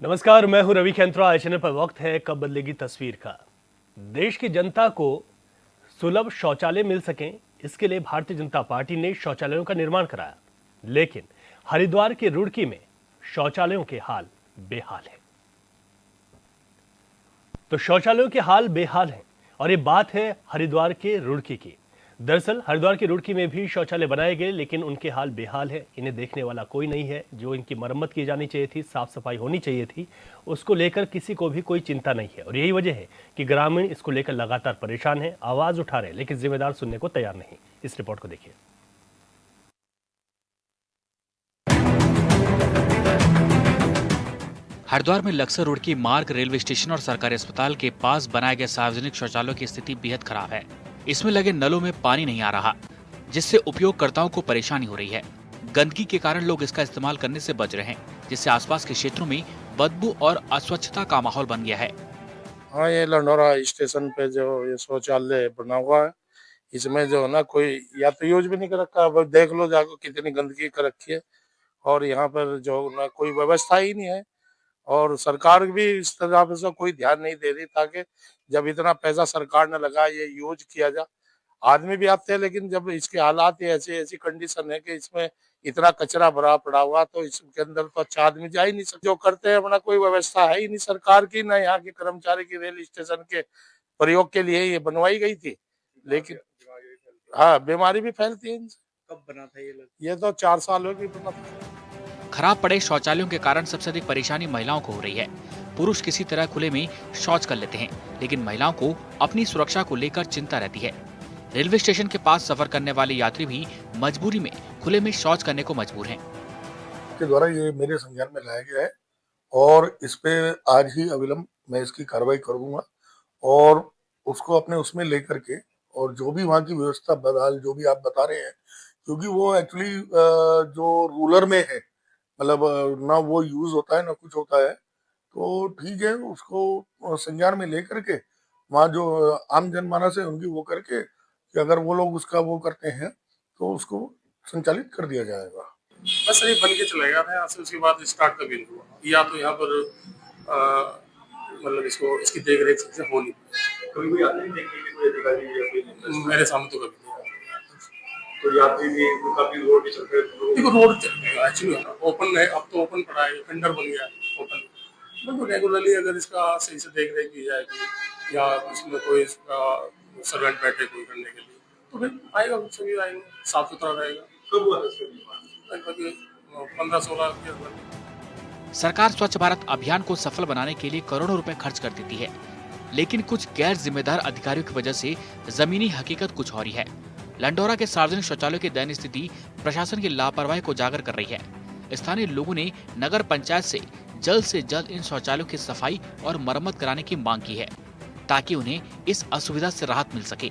नमस्कार, मैं हूं रवि खेंत्रा। आज चैनल पर वक्त है कब बदलेगी तस्वीर का। देश की जनता को सुलभ शौचालय मिल सकें, इसके लिए भारतीय जनता पार्टी ने शौचालयों का निर्माण कराया, लेकिन हरिद्वार के रुड़की में शौचालयों के हाल बेहाल है। तो शौचालयों के हाल बेहाल हैं और ये बात है हरिद्वार के रुड़की की। दरअसल हरिद्वार की रुड़की में भी शौचालय बनाए गए, लेकिन उनके हाल बेहाल है। इन्हें देखने वाला कोई नहीं है। जो इनकी मरम्मत की जानी चाहिए थी, साफ सफाई होनी चाहिए थी, उसको लेकर किसी को भी कोई चिंता नहीं है। और यही वजह है कि ग्रामीण इसको लेकर लगातार परेशान है, आवाज उठा रहे हैं, लेकिन जिम्मेदार सुनने को तैयार नहीं। इस रिपोर्ट को देखिए। हरिद्वार में लक्सर रोड की मार्ग रेलवे स्टेशन और सरकारी अस्पताल के पास बनाए गए सार्वजनिक शौचालयों की स्थिति बेहद खराब है। इसमें लगे नलों में पानी नहीं आ रहा, जिससे उपयोगकर्ताओं को परेशानी हो रही है। गंदगी के कारण लोग इसका इस्तेमाल करने से बच रहे हैं, जिससे आसपास के क्षेत्रों में बदबू और अस्वच्छता का माहौल बन गया है। हाँ, ये लंडोरा स्टेशन पे जो ये शौचालय बना हुआ है, इसमें जो है ना कोई या तो यूज भी नहीं कर रखा। अब देख लो जाकर कितनी गंदगी कर रखी है और यहाँ पर जो ना कोई व्यवस्था ही नहीं है और सरकार भी इस तरह से कोई ध्यान नहीं दे रही ताकि जब इतना पैसा सरकार ने लगा ये यूज किया जा। आदमी भी आते हैं लेकिन जब इसके हालात ही ऐसी ऐसी कंडीशन है कि इसमें इतना कचरा भरा पड़ा हुआ तो इसके अंदर तो अच्छा आदमी जा ही नहीं सकता। जो करते हैं अपना कोई व्यवस्था है ही नहीं सरकार की, ना यहाँ के कर्मचारी की। रेल स्टेशन के प्रयोग के लिए ये बनवाई गई थी, लेकिन हाँ बीमारी भी फैलती है इनसे। कब बना था ये तो 4 साल हो गए बना था। खराब पड़े शौचालयों के कारण सबसे अधिक परेशानी महिलाओं को हो रही है। पुरुष किसी तरह खुले में शौच कर लेते हैं, लेकिन महिलाओं को अपनी सुरक्षा को लेकर चिंता रहती है। रेलवे स्टेशन के पास सफर करने वाले यात्री भी मजबूरी में खुले में शौच करने को मजबूर हैं। के द्वारा ये मेरे संज्ञान में लाया गया है और इस पे आज ही अविलंब मैं इसकी कार्रवाई करूंगा और उसको अपने उसमें लेकर के और जो भी वहाँ की व्यवस्था बदहाल जो भी आप बता रहे हैं, क्योंकि वो एक्चुअली जो रूलर में है, मतलब ना वो यूज होता है ना कुछ होता है, तो ठीक है उसको संज्ञान में लेकर के वहाँ जो आम जनमानस है उनकी वो करके कि अगर वो लोग उसका वो करते हैं तो उसको संचालित कर दिया जाएगा। बस ये बन के चला गया था यहाँ से, उसके बाद स्टार्ट कभी नहीं हुआ। या तो यहाँ पर मतलब इसको इसकी देख रेख से हो नहीं। कभी कोई आते नहीं देखने के कोई अधिकारी या कोई मेरे सामने तो कभी नहीं आया। तो यात्री भी काफी रोड भी चल रहे थे। देखो रोड एक्चुअली ओपन है, अब तो ओपन पड़ा है, खंडर बन गया है ओपन। मतलब रेगुलरली अगर इसका सही से देख रेख की जाएगी या इसमें कोई सर्वेंट बैठे कोई करने के लिए तो फिर आएगा, सभी आएंगे, साफ सुथरा रहेगा। कब हुआ था लगभग 15-16 सरकार स्वच्छ भारत अभियान को सफल बनाने के लिए करोड़ों रुपए खर्च कर देती है, लेकिन कुछ गैर जिम्मेदार अधिकारियों की वजह से जमीनी हकीकत कुछ और ही है। लंडोरा के सार्वजनिक शौचालयों की दयनीय स्थिति प्रशासन की लापरवाही को उजागर कर रही है। स्थानीय लोगों ने नगर पंचायत से जल्द इन शौचालयों की सफाई और मरम्मत कराने की मांग की है, ताकि उन्हें इस असुविधा से राहत मिल सके।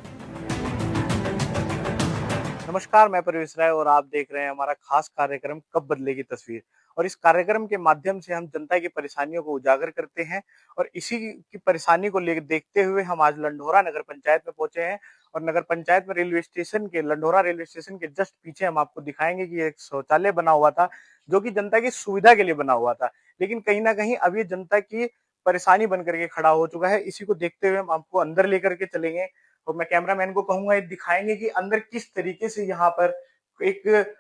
नमस्कार, मैं परवेश राय और आप देख रहे हैं हमारा खास कार्यक्रम कब बदलेगी तस्वीर। और इस कार्यक्रम के माध्यम से हम जनता की परेशानियों को उजागर करते हैं और इसी की परेशानी को लेकर देखते हुए हम आज लंढोरा नगर पंचायत में पहुंचे हैं। और नगर पंचायत में रेलवे स्टेशन के लंढोरा रेलवे स्टेशन के जस्ट पीछे हम आपको दिखाएंगे कि एक शौचालय बना हुआ था, जो कि जनता की सुविधा के लिए बना हुआ था, लेकिन कहीं ना कहीं अब ये जनता की परेशानी बन करके खड़ा हो चुका है। इसी को देखते हुए हम आपको अंदर लेकर के चलेंगे और मैं कैमरामैन को कहूंगा ये दिखाएंगे कि अंदर किस तरीके से यहाँ पर एक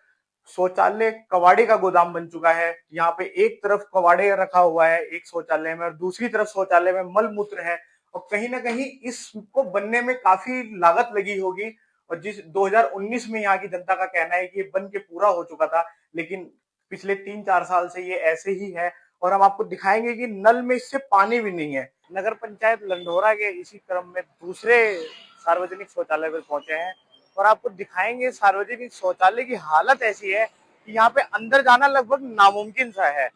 शौचालय कबाड़े का गोदाम बन चुका है। यहाँ पे एक तरफ कबाड़े रखा हुआ है एक शौचालय में और दूसरी तरफ शौचालय में मल मूत्र है और कहीं ना कहीं इसको बनने में काफी लागत लगी होगी। और जिस 2019 में यहाँ की जनता का कहना है कि ये बन के पूरा हो चुका था, लेकिन पिछले 3-4 साल से ये ऐसे ही है। और हम आपको दिखाएंगे कि नल में इससे पानी भी नहीं है। नगर पंचायत लंढोरा के इसी क्रम में दूसरे सार्वजनिक शौचालय पर पहुंचे हैं और आपको दिखाएंगे सार्वजनिक शौचालय की हालत ऐसी है कि यहाँ पे अंदर जाना लगभग नामुमकिन सा है।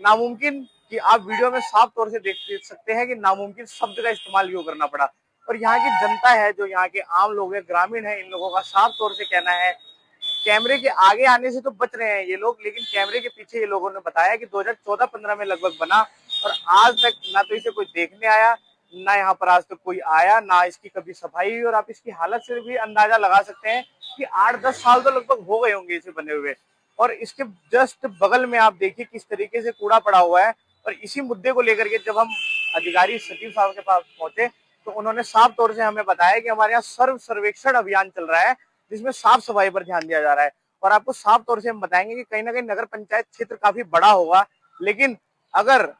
नामुमकिन कि आप वीडियो में साफ तौर से देख सकते हैं कि नामुमकिन शब्द का इस्तेमाल क्यों करना पड़ा। और यहाँ की जनता है, जो यहाँ के आम लोग हैं, ग्रामीण है, इन लोगों का साफ तौर से कहना है कैमरे के आगे आने से तो बच रहे हैं ये लोग, लेकिन कैमरे के पीछे ये लोगों ने बताया कि 2014-15 में लगभग बना और आज तक ना तो इसे कोई देखने आया, ना यहाँ पर आज तक कोई आया, ना इसकी कभी सफाई हुई। और आप इसकी हालत से भी अंदाजा लगा सकते हैं कि 8-10 साल तो लगभग हो गए होंगे इसे बने हुए। और इसके जस्ट बगल में आप देखिए किस तरीके से कूड़ा पड़ा हुआ है और इसी मुद्दे को लेकर के जब हम अधिकारी सचिव साहब के पास पहुंचे तो उन्होंने साफ तौर से हमें बताया कि हमारे यहाँ सर्वेक्षण अभियान चल रहा है जिसमें साफ सफाई पर ध्यान दिया जा रहा है। और आपको साफ तौर से हम बताएंगे कि कहीं ना कहीं नगर पंचायत क्षेत्र काफी बड़ा होगा, लेकिन अगर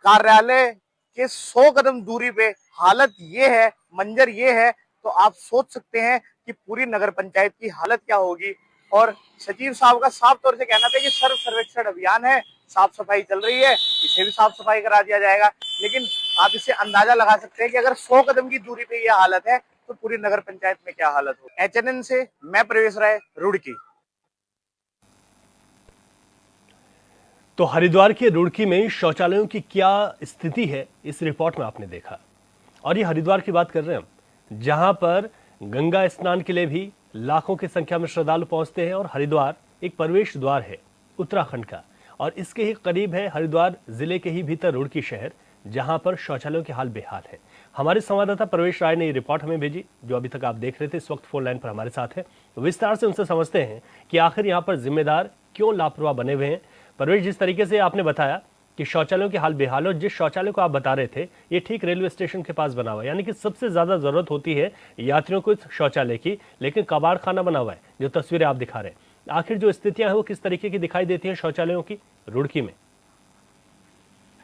कार्यालय के 100 कदम दूरी पे हालत ये है, मंजर ये है, तो आप सोच सकते हैं कि पूरी नगर पंचायत की हालत क्या होगी। और सचिव साहब का साफ तौर से कहना था कि सर्वेक्षण अभियान है, साफ सफाई चल रही है, इसे भी साफ सफाई करा दिया जाएगा। लेकिन आप इससे अंदाजा लगा सकते हैं कि अगर 100 कदम की दूरी पे यह हालत है तो पूरी नगर पंचायत में क्या हालत हो। HNN से मैं प्रवेश राय, रुड़की। तो हरिद्वार के रुड़की में शौचालयों की क्या स्थिति है इस रिपोर्ट में आपने देखा। और ये हरिद्वार की बात कर रहे हैं हम, जहां पर गंगा स्नान के लिए भी लाखों की संख्या में श्रद्धालु पहुंचते हैं। और हरिद्वार एक प्रवेश द्वार है उत्तराखंड का, और इसके ही करीब है हरिद्वार जिले के ही भीतर रुड़की शहर, जहां पर शौचालयों के हाल बेहाल है। हमारे संवाददाता प्रवेश राय ने ये रिपोर्ट हमें भेजी, जो अभी तक आप देख रहे थे। इस वक्त फोन लाइन पर हमारे साथ है, विस्तार से उनसे समझते हैं कि आखिर यहाँ पर जिम्मेदार क्यों लापरवाह बने हुए हैं। प्रवेश, जिस तरीके से आपने बताया कि शौचालयों के हाल बेहाल हो, जिस शौचालय को आप बता रहे थे ये ठीक रेलवे स्टेशन के पास बना हुआ है, यानी कि सबसे ज्यादा जरूरत होती है यात्रियों को इस शौचालय की, लेकिन कबाड़ खाना बना हुआ है जो तस्वीरें आप दिखा रहे हैं। आखिर जो स्थितियां हैं वो किस तरीके की दिखाई देती हैं शौचालयों की रुड़की में?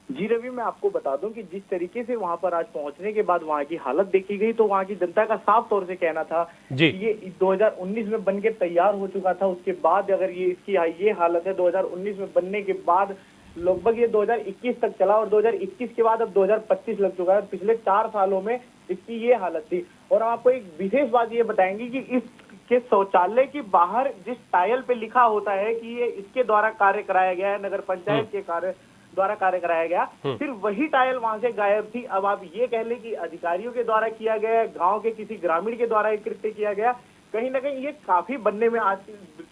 जी रवि, मैं आपको बता दूं कि जिस तरीके से वहां पर आज पहुंचने के बाद वहां की हालत देखी गई तो वहां की जनता का साफ तौर से कहना था कि ये 2019 में बनके तैयार हो चुका था। उसके बाद अगर ये इसकी ये हालत है 2019 में बनने के बाद लगभग ये 2021 तक चला और 2021 के बाद अब 2025 लग चुका है। पिछले 4 सालों में इसकी ये हालत थी। और हम आपको एक विशेष बात ये बताएंगे कि इसके शौचालय के बाहर जिस टाइल पे लिखा होता है कि ये इसके द्वारा कार्य कराया गया है, नगर पंचायत के द्वारा कार्य कराया गया, फिर वही टाइल वहां से गायब थी। अब आप ये कह लें कि अधिकारियों के द्वारा किया गया, गांव के किसी ग्रामीण के द्वारा कृत्य किया गया, कहीं ना कहीं ये काफी बनने में आज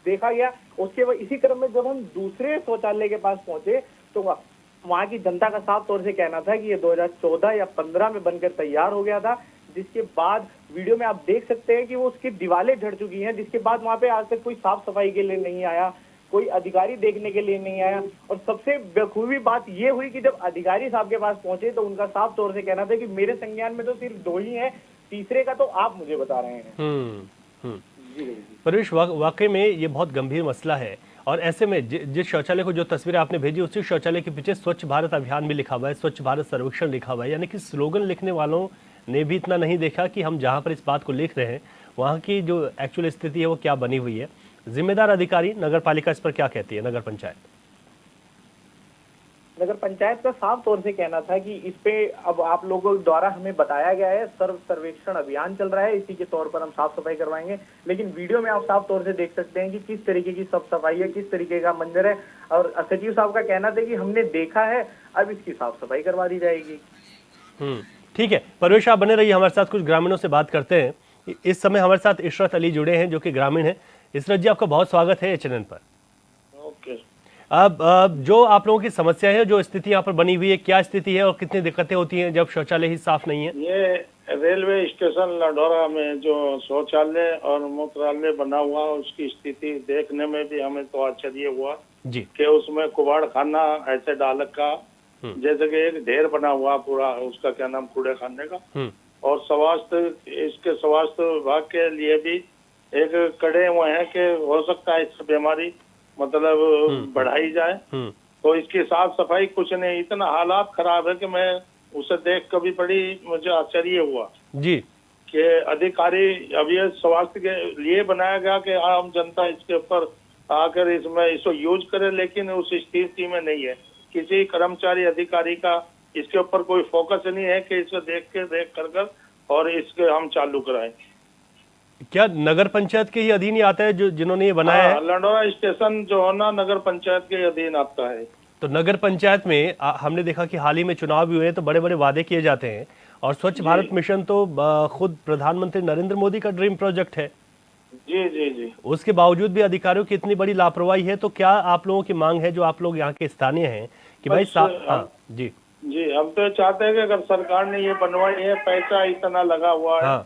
देखा गया। उसके बाद इसी क्रम में जब हम दूसरे शौचालय के पास पहुंचे तो वहां की जनता का साफ तौर से कहना था कि ये 2014 या 15 में बनकर तैयार हो गया था, जिसके बाद वीडियो में आप देख सकते हैं कि वो उसकी दीवारें झड़ चुकी हैं, जिसके बाद वहां पे आज तक कोई साफ सफाई के लिए नहीं आया, कोई अधिकारी देखने के लिए नहीं आया। और सबसे बेखूबी बात ये हुई कि जब अधिकारी साहब के पास पहुंचे तो उनका साफ तौर से कहना था कि मेरे संज्ञान में तो सिर्फ 2 ही हैं, तीसरे का तो आप मुझे बता रहे हैं। प्रवेश, वाकई में ये बहुत गंभीर मसला है। और ऐसे में जिस शौचालय को जो तस्वीरें आपने भेजी, उसी शौचालय के पीछे स्वच्छ भारत अभियान भी लिखा हुआ है, स्वच्छ भारत सर्वेक्षण लिखा हुआ है, यानी कि स्लोगन लिखने वालों ने भी इतना नहीं देखा कि हम जहां पर इस बात को लिख रहे हैं वहां की जो एक्चुअल स्थिति है वो क्या बनी हुई है। जिम्मेदार अधिकारी नगर पालिका इस पर क्या कहती है? नगर पंचायत का साफ तौर से कहना था कि इस पे अब आप लोगों द्वारा हमें बताया गया है, सर्वेक्षण अभियान चल रहा है, इसी के तौर पर हम साफ सफाई करवाएंगे। लेकिन वीडियो में आप साफ तौर से देख सकते हैं कि किस तरीके की साफ सफाई है, किस तरीके का मंजर है। और सचिव साहब का कहना था कि हमने देखा है, अब इसकी साफ सफाई करवा दी जाएगी। ठीक है प्रवेश, आप बने रहिए हमारे साथ, कुछ ग्रामीणों से बात करते हैं। इस समय हमारे साथ इशरत अली जुड़े हैं जो कि ग्रामीण है। इशरत जी, आपका बहुत स्वागत है HNN पर। ओके। अब जो आप लोगों की समस्या है, जो स्थिति यहाँ पर बनी हुई है, क्या स्थिति है और कितनी दिक्कतें होती हैं जब शौचालय ही साफ नहीं है? ये रेलवे स्टेशन लंडौरा में जो शौचालय और मूत्रालय बना हुआ उसकी स्थिति देखने में भी हमें तो आश्चर्य हुआ जी कि उसमें कुबाड़ खाना ऐसे डाल का जैसे कि एक ढेर बना हुआ पूरा, उसका क्या नाम, कूड़े खाने का। और इसके स्वास्थ्य विभाग के लिए भी एक कड़े हुए हैं कि हो सकता है इससे बीमारी मतलब बढ़ाई जाए। तो इसकी साफ सफाई कुछ नहीं, इतना हालात खराब है कि मैं उसे देख कभी बड़ी मुझे आश्चर्य हुआ जी कि अधिकारी, अब ये स्वास्थ्य के लिए बनाया गया कि आम जनता इसके ऊपर आकर इसमें इसको यूज करे, लेकिन उस स्थिति में नहीं है। किसी कर्मचारी अधिकारी का इसके ऊपर कोई फोकस नहीं है कि इसको देख कर और इसके हम चालू कराएं। क्या नगर पंचायत के ही अधीन ही आता है जो जिन्होंने ये बनाया है? लंडौरा स्टेशन जो है ना नगर पंचायत के अधीन आता है। तो नगर पंचायत में हमने देखा कि हाल ही में चुनाव भी हुए हैं तो बड़े बड़े वादे किए जाते हैं, और स्वच्छ भारत मिशन तो खुद प्रधानमंत्री नरेंद्र मोदी का ड्रीम प्रोजेक्ट है। जी जी जी। उसके बावजूद भी अधिकारियों की इतनी बड़ी लापरवाही है, तो क्या आप लोगों की मांग है, जो आप लोग यहाँ के स्थानीय हैं, कि भाई जी जी, हम तो चाहते हैं कि अगर सरकार ने ये बनवाई है, पैसा इतना लगा हुआ है,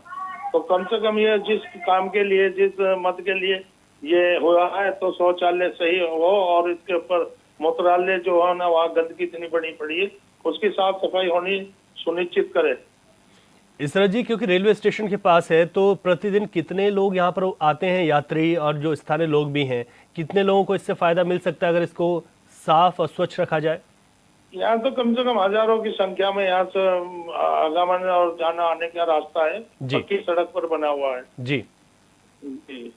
तो कम से कम ये जिस काम के लिए, जिस मत के लिए ये हुआ है, तो शौचालय सही हो और इसके ऊपर मूत्रालय जो है ना वहाँ गंदगी इतनी बड़ी पड़ी है, उसकी साफ सफाई होनी सुनिश्चित करे। इसरा जी, क्योंकि रेलवे स्टेशन के पास है तो प्रतिदिन कितने लोग यहाँ पर आते हैं, यात्री और जो स्थानीय लोग भी हैं, कितने लोगों को इससे फायदा मिल सकता है अगर इसको साफ और स्वच्छ रखा जाए? यहाँ तो कम से कम हजारों की संख्या में यहाँ से आगमन और जाना आने का रास्ता है, पक्की सड़क पर बना हुआ है। जी जी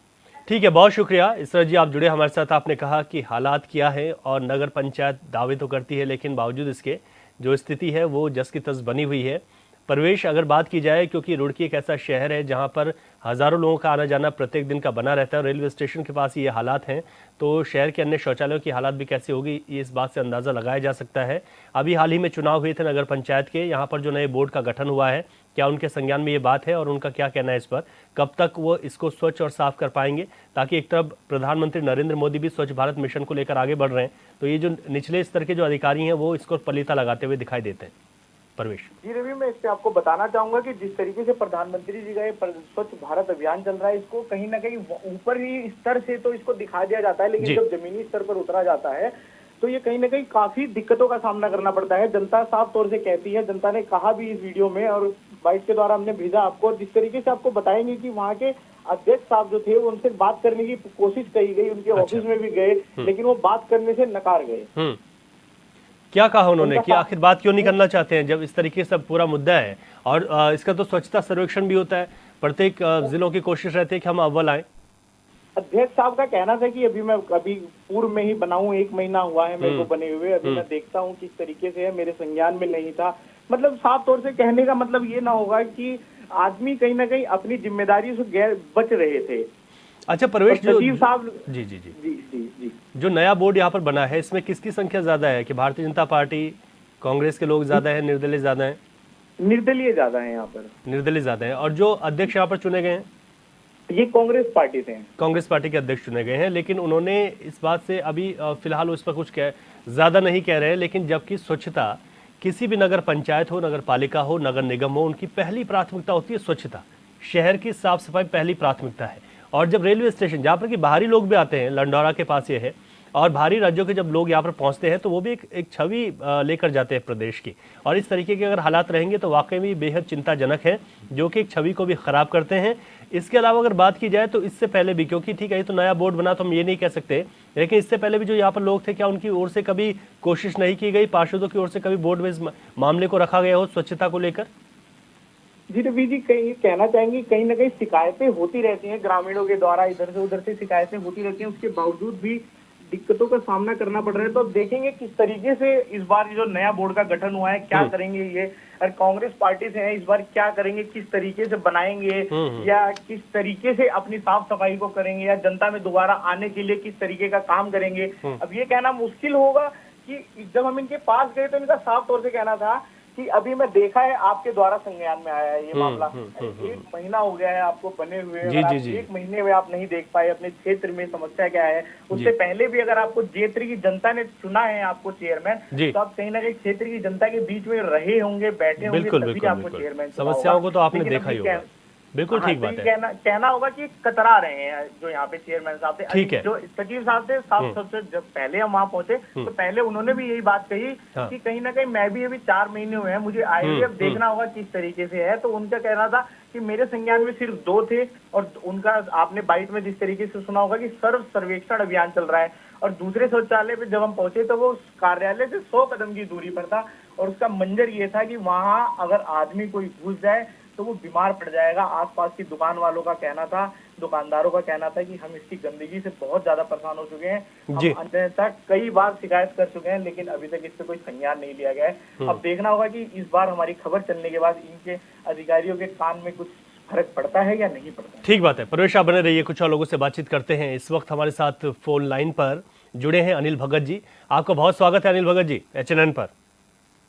ठीक है, बहुत शुक्रिया इसरा जी, आप जुड़े हमारे साथ। आपने कहा कि हालात क्या है और नगर पंचायत दावे तो करती है लेकिन बावजूद इसके जो स्थिति है वो जस की तस बनी हुई है। प्रवेश अगर बात की जाए, क्योंकि रुड़की एक ऐसा शहर है जहां पर हज़ारों लोगों का आना जाना प्रत्येक दिन का बना रहता है, रेलवे स्टेशन के पास ये हालात हैं, तो शहर के अन्य शौचालयों की हालात भी कैसी होगी ये इस बात से अंदाज़ा लगाया जा सकता है। अभी हाल ही में चुनाव हुए थे नगर पंचायत के, यहाँ पर जो नए बोर्ड का गठन हुआ है, क्या उनके संज्ञान में ये बात है और उनका क्या कहना है इस पर, कब तक वो इसको स्वच्छ और साफ कर पाएंगे? ताकि एक तरफ प्रधानमंत्री नरेंद्र मोदी भी स्वच्छ भारत मिशन को लेकर आगे बढ़ रहे हैं, तो ये जो निचले स्तर के जो अधिकारी हैं वो इसको पलीता लगाते हुए दिखाई देते हैं। परवेश जी रवि, मैं इस पे आपको बताना चाहूंगा कि जिस तरीके से प्रधानमंत्री जी का ये स्वच्छ भारत अभियान चल रहा है, इसको कहीं ना कहीं ऊपर ही स्तर से तो इसको दिखा दिया जाता है, लेकिन जब जमीनी स्तर पर उतरा जाता है तो ये कहीं ना कहीं काफी दिक्कतों का सामना करना पड़ता है। जनता साफ तौर से कहती है, जनता ने कहा भी इस वीडियो में और बाइट के द्वारा हमने भेजा आपको, जिस तरीके से आपको बताएंगे कि वहाँ के अध्यक्ष साहब जो थे वो उनसे बात करने की कोशिश करी गई, उनके ऑफिस में भी गए, लेकिन वो बात करने से नकार गए। क्या कहा उन्होंने कि आखिर बात क्यों नहीं करना चाहते हैं जब इस तरीके से पूरा मुद्दा है? और इसका तो स्वच्छता सर्वेक्षण भी होता है, प्रत्येक जिलों की कोशिश रहती है कि हम अव्वल आए। अध्यक्ष साहब का कहना था कि अभी पूर्व में ही बनाऊं, 1 महीना हुआ है मेरे को बने हुए, अभी मैं देखता हूं किस तरीके से है, मेरे संज्ञान में नहीं था। मतलब साफ तौर से कहने का मतलब ये ना होगा कि आदमी कहीं ना कहीं अपनी जिम्मेदारी से बच रहे थे। अच्छा प्रवेश, जो साहब जी जी जी जी जी जी जो नया बोर्ड यहाँ पर बना है, इसमें किसकी संख्या ज्यादा है कि भारतीय जनता पार्टी, कांग्रेस के लोग ज्यादा है, निर्दलीय ज्यादा है? निर्दलीय ज्यादा है यहाँ पर, निर्दलीय ज्यादा है। और जो अध्यक्ष यहाँ पर चुने गए हैं ये कांग्रेस पार्टी से हैं, कांग्रेस पार्टी के अध्यक्ष चुने गए हैं, लेकिन उन्होंने इस बात से अभी फिलहाल उस पर कुछ ज्यादा नहीं कह रहे हैं। लेकिन जबकि स्वच्छता किसी भी नगर पंचायत हो, नगर पालिका हो, नगर निगम हो, उनकी पहली प्राथमिकता होती है स्वच्छता, शहर की साफ सफाई पहली प्राथमिकता है। और जब रेलवे स्टेशन, जहाँ पर कि बाहरी लोग भी आते हैं, लंडौरा के पास ये है, और बाहरी राज्यों के जब लोग यहाँ पर पहुँचते हैं तो वो भी एक छवि लेकर जाते हैं प्रदेश की, और इस तरीके के अगर हालात रहेंगे तो वाकई में बेहद चिंताजनक है, जो कि एक छवि को भी खराब करते हैं। इसके अलावा अगर बात की जाए तो इससे पहले भी, क्योंकि ठीक है ये तो नया बोर्ड बना तो हम ये नहीं कह सकते, लेकिन इससे पहले भी जो यहाँ पर लोग थे, क्या उनकी ओर से कभी कोशिश नहीं की गई, पार्षदों की ओर से कभी बोर्ड में इस मामले को रखा गया हो स्वच्छता को लेकर? जी रवि जी, कहीं कहना चाहेंगे कहीं ना कहीं शिकायतें होती रहती हैं ग्रामीणों के द्वारा, इधर से उधर से शिकायतें होती रहती हैं, उसके बावजूद भी दिक्कतों का सामना करना पड़ रहा है। तो देखेंगे किस तरीके से इस बार जो नया बोर्ड का गठन हुआ है क्या करेंगे ये, और कांग्रेस पार्टी से है इस बार क्या करेंगे, किस तरीके से बनाएंगे या किस तरीके से अपनी साफ सफाई को करेंगे, या जनता में दोबारा आने के लिए किस तरीके का काम करेंगे। अब ये कहना मुश्किल होगा कि जब हम इनके पास गए तो इनका साफ तौर से कहना था कि अभी मैं देखा है आपके द्वारा संज्ञान में आया है ये मामला, 1 महीना हो गया है आपको बने हुए, अगर 1 महीने में आप नहीं देख पाए अपने क्षेत्र में समस्या क्या है। उससे पहले भी अगर आपको क्षेत्र की जनता ने चुना है आपको चेयरमैन, तो आप कहीं ना कहीं क्षेत्र की जनता के बीच में रहे होंगे, बैठे होंगे, तभी आपको चेयरमैन समस्याओं को तो आपने देखा ही होगा। बिल्कुल ठीक बात है। कहना होगा कि कतरा रहे हैं जो यहाँ पे चेयरमैन साहब थे, ठीक है, जो सचिव साहब थे, सबसे जब पहले हम वहाँ पहुंचे तो पहले उन्होंने भी यही बात कही कि कहीं ना कहीं मैं भी अभी 4 महीने हुए हैं मुझे आए हुए, अब देखना होगा किस तरीके से है। तो उनका कहना था कि मेरे संज्ञान में सिर्फ 2 थे, और उनका आपने बाइट में जिस तरीके से सुना होगा कि सर्वेक्षण अभियान चल रहा है, और दूसरे शौचालय पे जब हम पहुंचे तो वो कार्यालय से 100 कदम की दूरी पर था, और उसका मंजर ये था कि वहां अगर आदमी कोई घुस जाए तो वो बीमार पड़ जाएगा। आसपास की दुकान वालों का कहना था, दुकानदारों का कहना था कि हम इसकी गंदगी से बहुत ज्यादा परेशान हो चुके हैं, हम अन्यथा कई बार शिकायत कर चुके हैं, लेकिन अभी तक इस पे कोई संज्ञान नहीं लिया गया है। अब देखना होगा कि इस बार हमारी खबर चलने के बाद इनके अधिकारियों के कान में कुछ फर्क पड़ता है या नहीं पड़ता। ठीक बात है, प्रवेश आप बने रहिए, कुछ और लोगों से बातचीत करते हैं। इस वक्त हमारे साथ फोन लाइन पर जुड़े हैं अनिल भगत जी। आपका बहुत स्वागत है अनिल भगत जी HNN पर।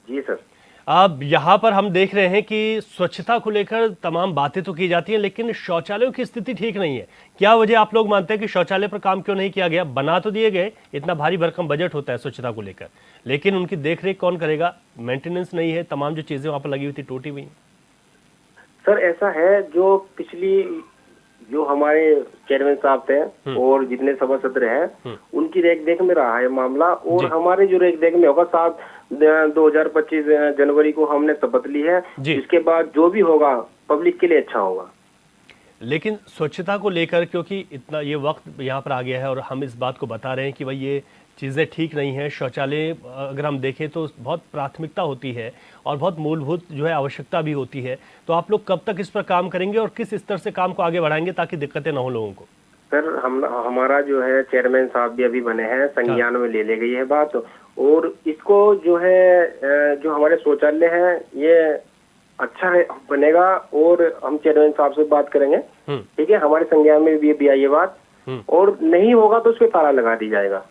जी सर। अब यहाँ पर हम देख रहे हैं कि स्वच्छता को लेकर तमाम बातें तो की जाती हैं, लेकिन शौचालयों की स्थिति ठीक नहीं है। क्या वजह आप लोग मानते हैं कि शौचालय पर काम क्यों नहीं किया गया? बना तो दिए गए, इतना भारी भरकम बजट होता है स्वच्छता को लेकर, लेकिन उनकी देखरेख कौन करेगा? मेंटेनेंस नहीं है, तमाम जो चीजें वहां पर लगी हुई थी टूटी हुई। सर ऐसा है, जो पिछली जो हमारे चेयरमैन साहब थे और जितने सभासद हैं उनकी रेख देख में रहा है मामला। और हमारे जो रेख देख में होगा 7/2025 जनवरी को हमने शपथ ली है। इसके बाद जो भी होगा पब्लिक के लिए अच्छा होगा। लेकिन स्वच्छता को लेकर क्योंकि इतना ये वक्त यहाँ पर आ गया है और हम इस बात को बता रहे हैं कि भाई ये चीज़ें ठीक नहीं हैं। शौचालय अगर हम देखें तो बहुत प्राथमिकता होती है और बहुत मूलभूत जो है आवश्यकता भी होती है। तो आप लोग कब तक इस पर काम करेंगे और किस स्तर से काम को आगे बढ़ाएंगे ताकि दिक्कतें ना हो लोगों को? सर हमारा जो है चेयरमैन साहब भी अभी बने हैं, संज्ञान में ले गई है बात। और इसको जो है जो हमारे शौचालय है ये अच्छा है बनेगा और हम चेयरमैन साहब से बात करेंगे। ठीक है, हमारे संज्ञान में भी आई ये बात। और नहीं होगा तो उस पर ताला लगा दी जाएगा।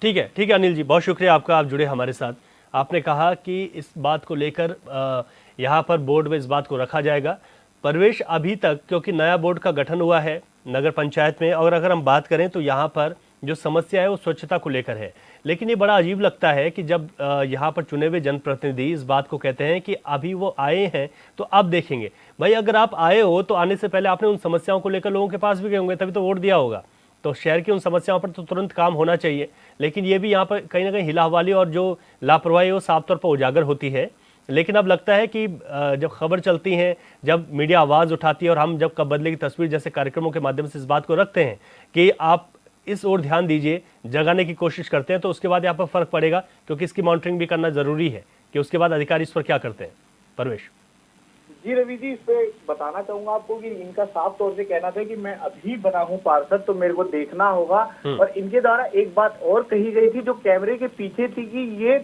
ठीक है अनिल जी, बहुत शुक्रिया आपका, आप जुड़े हमारे साथ। आपने कहा कि इस बात को लेकर यहाँ पर बोर्ड में इस बात को रखा जाएगा। प्रवेश अभी तक क्योंकि नया बोर्ड का गठन हुआ है नगर पंचायत में, और अगर हम बात करें तो यहाँ पर जो समस्या है वो स्वच्छता को लेकर है। लेकिन ये बड़ा अजीब लगता है कि जब यहाँ पर चुने हुए जनप्रतिनिधि इस बात को कहते हैं कि अभी वो आए हैं तो अब देखेंगे। भाई अगर आप आए हो तो आने से पहले आपने उन समस्याओं को लेकर लोगों के पास भी गए होंगे, तभी तो वोट दिया होगा। तो शहर की उन समस्याओं पर तो तुरंत काम होना चाहिए। लेकिन ये भी यहाँ पर कहीं ना कहीं हिलाहवाली और जो लापरवाही वो साफ तौर पर उजागर होती है। लेकिन अब लगता है कि जब खबर चलती है, जब मीडिया आवाज़ उठाती है और हम जब कब बदले की तस्वीर जैसे कार्यक्रमों के माध्यम से इस बात को रखते हैं कि आप इस ओर ध्यान दीजिए, जगाने की कोशिश करते हैं, तो उसके बाद यहाँ पर फर्क पड़ेगा। क्योंकि इसकी मॉनिटरिंग भी करना जरूरी है कि उसके बाद अधिकारी इस पर क्या करते हैं। परवेश जी रवि जी, इस पे बताना चाहूंगा आपको कि इनका साफ तौर से कहना था कि मैं अभी बना हूं पार्षद तो मेरे को देखना होगा। और इनके द्वारा एक बात और कही गई थी जो कैमरे के पीछे थी कि ये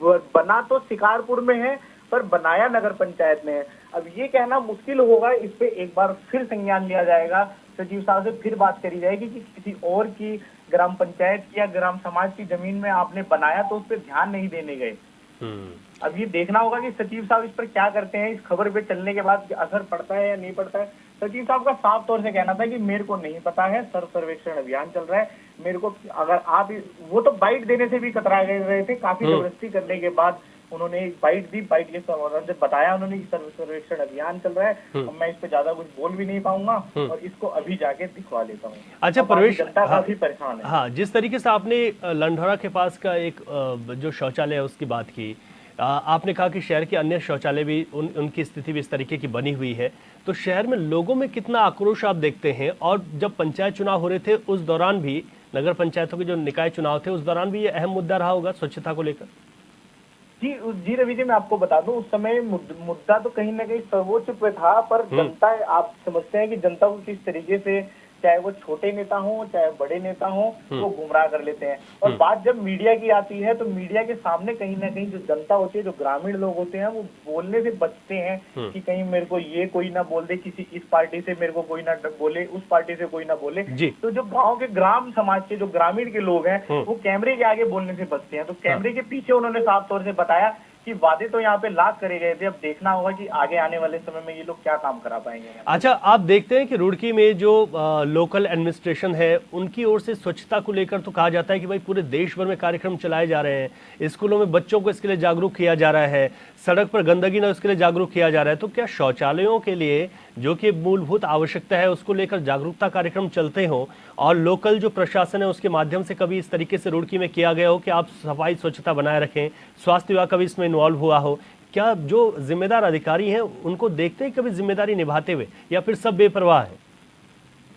बना तो शिकारपुर में है पर बनाया नगर पंचायत में है। अब ये कहना मुश्किल होगा, इस पे एक बार फिर संज्ञान लिया जाएगा, सचिव साहब से फिर बात करी जाएगी कि किसी और की ग्राम पंचायत की या ग्राम समाज की जमीन में आपने बनाया तो उस पर ध्यान नहीं देने गए। अब ये देखना होगा कि सचिव साहब इस पर क्या करते हैं। इस खबर पे चलने के बाद असर पड़ता है या नहीं पड़ता है। सचिव साहब का साफ तौर से कहना था कि मेरे को नहीं पता है, सर्वेक्षण अभियान चल रहा है, मेरे को अगर आप वो तो बाइट देने से भी कतरा रहे थे। काफी जबरदस्ती करने के बाद उन्होंने एक बाइट दी, बाइट के संबंध से बताया उन्होंने कि सर्वेक्षण अभियान चल रहा है। अब मैं इस पे ज्यादा कुछ बोल भी नहीं पाऊंगा और इसको अभी जाके दिखवा लेता हूँ। अच्छा परवेश, जनता काफी परेशान है। हाँ, जिस तरीके से आपने लंढौरा के पास का एक जो शौचालय है उसकी बात की, आपने कहा कि शहर के अन्य शौचालय भी उनकी स्थिति भी इस तरीके की बनी हुई है। तो शहर में लोगों में कितना आक्रोश आप देखते हैं? और जब पंचायत चुनाव हो रहे थे उस दौरान भी, नगर पंचायतों के जो निकाय चुनाव थे उस दौरान भी ये अहम मुद्दा रहा होगा स्वच्छता को लेकर। जी रवि जी, मैं आपको बता दूं उस समय मुद्दा तो कहीं ना कहीं सर्वोच्च पे था। पर जनता, आप समझते हैं कि जनता को किस तरीके से, चाहे वो छोटे नेता हो चाहे बड़े नेता हो, वो गुमराह कर लेते हैं। और बात जब मीडिया की आती है तो मीडिया के सामने कहीं ना कहीं जो जनता होती है, जो ग्रामीण लोग होते हैं, वो बोलने से बचते हैं कि कहीं मेरे को ये कोई ना बोल दे, किसी इस पार्टी से मेरे को कोई ना बोले, उस पार्टी से कोई ना बोले। तो जो गाँव के ग्राम समाज के जो ग्रामीण के लोग हैं वो कैमरे के आगे बोलने से बचते हैं। तो कैमरे के पीछे उन्होंने साफ तौर से बताया कि वादे तो यहाँ पे लाख करे गए थे। अब देखना होगा कि आगे आने वाले समय में ये लोग क्या काम करा पाएंगे। अच्छा, आप देखते हैं कि रुड़की में जो लोकल एडमिनिस्ट्रेशन है उनकी ओर से स्वच्छता को लेकर तो कहा जाता है कि भाई पूरे देश भर में कार्यक्रम चलाए जा रहे हैं, स्कूलों में बच्चों को इसके लिए जागरूक किया जा रहा है, सड़क पर गंदगी न उसके लिए जागरूक किया जा रहा है। तो क्या शौचालयों के लिए जो कि मूलभूत आवश्यकता है उसको लेकर जागरूकता कार्यक्रम चलते हो और लोकल जो प्रशासन है उसके माध्यम से कभी इस तरीके से रुड़की में किया गया हो कि आप सफाई स्वच्छता बनाए रखें, स्वास्थ्य विभाग कभी इसमें इन्वॉल्व हुआ हो? क्या जो जिम्मेदार अधिकारी हैं उनको देखते हैं कभी जिम्मेदारी निभाते हुए, या फिर सब बेपरवाह है?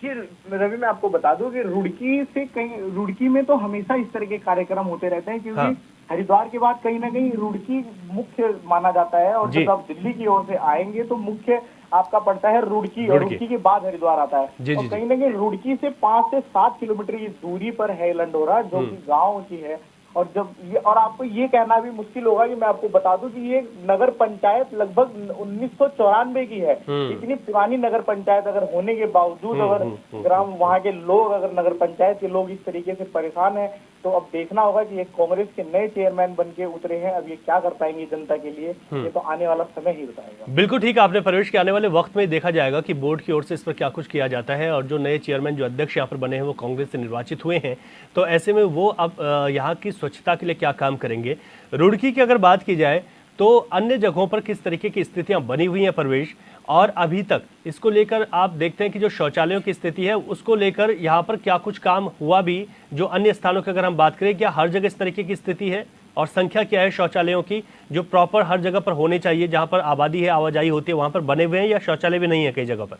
जी रवि, मैं आपको बता दूं कि रुड़की में तो हमेशा इस तरह के कार्यक्रम होते रहते हैं, क्योंकि हरिद्वार के बाद कहीं ना कहीं रुड़की मुख्य माना जाता है। और जब आप दिल्ली की ओर से आएंगे तो मुख्य आपका पड़ता है रुड़की, और रुड़की के बाद हरिद्वार आता है। और कहीं ना कहीं रुड़की से 5 से 7 किलोमीटर की दूरी पर है लंढौरा, जो कि गाँव की है। और जब ये, और आपको ये कहना भी मुश्किल होगा कि मैं आपको बता दूं कि ये नगर पंचायत लगभग 1994 की है। इतनी पुरानी नगर पंचायत अगर होने के बावजूद अगर ग्राम वहाँ के लोग, अगर नगर पंचायत के लोग इस तरीके से परेशान हैं, तो अब देखना होगा कि ये कांग्रेस के नए चेयरमैन बन के उतरे हैं, अब ये क्या कर पाएंगे जनता के लिए, ये तो आने वाला समय ही बताएगा। बिल्कुल ठीक है आपने प्रवेश के आने वाले वक्त में देखा जाएगा कि बोर्ड की ओर से इस पर क्या कुछ किया जाता है। और जो नए चेयरमैन, जो अध्यक्ष यहाँ पर बने हैं वो कांग्रेस से निर्वाचित हुए हैं, तो ऐसे में वो अब यहाँ की स्वच्छता के लिए क्या काम करेंगे। रुड़की की अगर बात की जाए तो अन्य जगहों पर किस तरीके की स्थितियां बनी हुई हैं प्रवेश, और अभी तक इसको लेकर आप देखते हैं कि जो शौचालयों की स्थिति है उसको लेकर यहाँ पर क्या कुछ काम हुआ भी, जो अन्य स्थानों की अगर हम बात करें, क्या हर जगह इस तरीके की स्थिति है, और संख्या क्या है शौचालयों की जो प्रॉपर हर जगह पर होने चाहिए, जहां पर आबादी है, आवाजाही होती है, वहां पर बने हुए हैं, या शौचालय भी नहीं है कई जगह पर?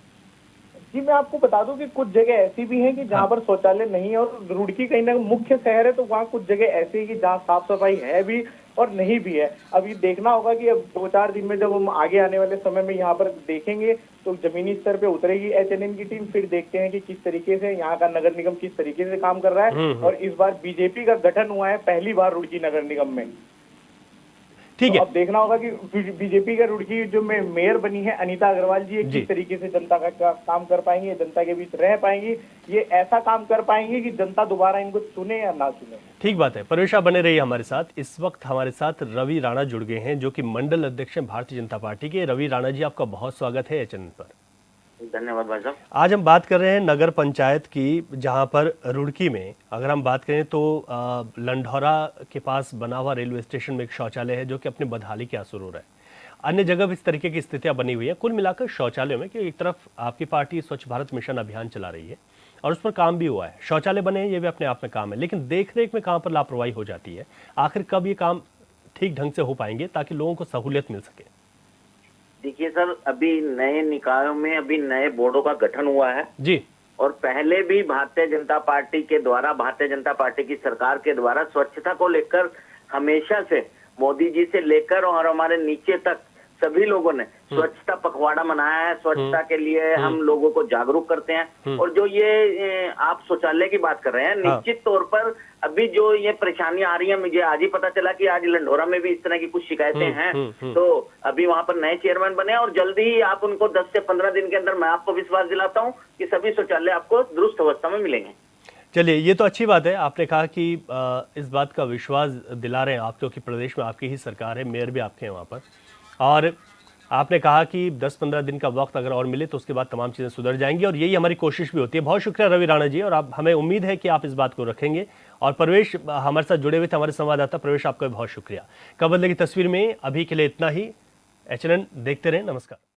जी मैं आपको बता दूं कि कुछ जगह ऐसी भी हैं कि जहां पर शौचालय नहीं है, और रुड़की कहीं ना मुख्य शहर है तो वहां कुछ जगह ऐसी है कि जहां साफ सफाई है भी और नहीं भी है। अब ये देखना होगा कि अब 2-4 दिन में जब हम आगे आने वाले समय में यहाँ पर देखेंगे तो जमीनी स्तर पे उतरेगी एचएनएन की टीम, फिर देखते हैं कि किस तरीके से यहाँ का नगर निगम किस तरीके से काम कर रहा है। और इस बार बीजेपी का गठन हुआ है पहली बार रुड़की नगर निगम में। ठीक तो है, अब देखना होगा कि बीजेपी का रुड़की जो मेयर बनी है अनीता अग्रवाल जी, किस तरीके से जनता का काम कर पाएंगे, जनता के बीच रह पाएंगी, ये ऐसा काम कर पाएंगे कि जनता दोबारा इनको चुने या ना चुने। ठीक बात है। प्रवेश आप बने रहिए हमारे साथ। इस वक्त हमारे साथ रवि राणा जुड़ गए हैं, जो कि मंडल अध्यक्ष हैं भारतीय जनता पार्टी के। रवि राणा जी, आपका बहुत स्वागत है एचएनएन पर। धन्यवाद भाई साहब। आज हम बात कर रहे हैं नगर पंचायत की, जहां पर रुड़की में अगर हम बात करें तो लंढौरा के पास बना हुआ रेलवे स्टेशन में एक शौचालय है जो कि अपने बदहाली के आसार हो रहा है। अन्य जगह भी इस तरीके की स्थितियां बनी हुई है। कुल मिलाकर शौचालयों में, कि एक तरफ आपकी पार्टी स्वच्छ भारत मिशन अभियान चला रही है और उस पर काम भी हुआ है, शौचालय बने हैं, ये भी अपने आप में काम है, लेकिन देख रेख में कहाँ पर लापरवाही हो जाती है। आखिर कब ये काम ठीक ढंग से हो पाएंगे ताकि लोगों को सहूलियत मिल सके? देखिए सर, अभी नए निकायों में अभी नए बोर्डों का गठन हुआ है जी, और पहले भी भारतीय जनता पार्टी के द्वारा, भारतीय जनता पार्टी की सरकार के द्वारा स्वच्छता को लेकर हमेशा से मोदी जी से लेकर और हमारे नीचे तक सभी लोगों ने स्वच्छता पखवाड़ा मनाया है। स्वच्छता के लिए हम लोगों को जागरूक करते हैं। और जो ये आप शौचालय की बात कर रहे हैं, निश्चित तौर पर अभी जो ये परेशानियां आ रही हैं, मुझे आज ही पता चला कि आज लंढौरा में भी इस तरह की कुछ शिकायतें हैं। तो अभी वहां पर नए चेयरमैन बने और जल्दी ही आप उनको 10 से 15 दिन के अंदर मैं आपको विश्वास दिलाता हूँ कि सभी शौचालय आपको दुरुस्त अवस्था में मिलेंगे। चलिए, ये तो अच्छी बात है। आपने कहा कि इस बात का विश्वास दिला रहे हैं आप, क्योंकि प्रदेश में आपकी ही सरकार है, मेयर भी आपके हैं वहाँ पर, और आपने कहा कि 10-15 दिन का वक्त अगर और मिले तो उसके बाद तमाम चीज़ें सुधर जाएंगी, और यही हमारी कोशिश भी होती है। बहुत शुक्रिया रवि राणा जी, और आप, हमें उम्मीद है कि आप इस बात को रखेंगे। और प्रवेश हमारे साथ जुड़े हुए थे, हमारे संवाददाता प्रवेश, आपका भी बहुत शुक्रिया। कब बदलेगी तस्वीर में अभी के लिए इतना ही। एचएनएन देखते रहें। नमस्कार।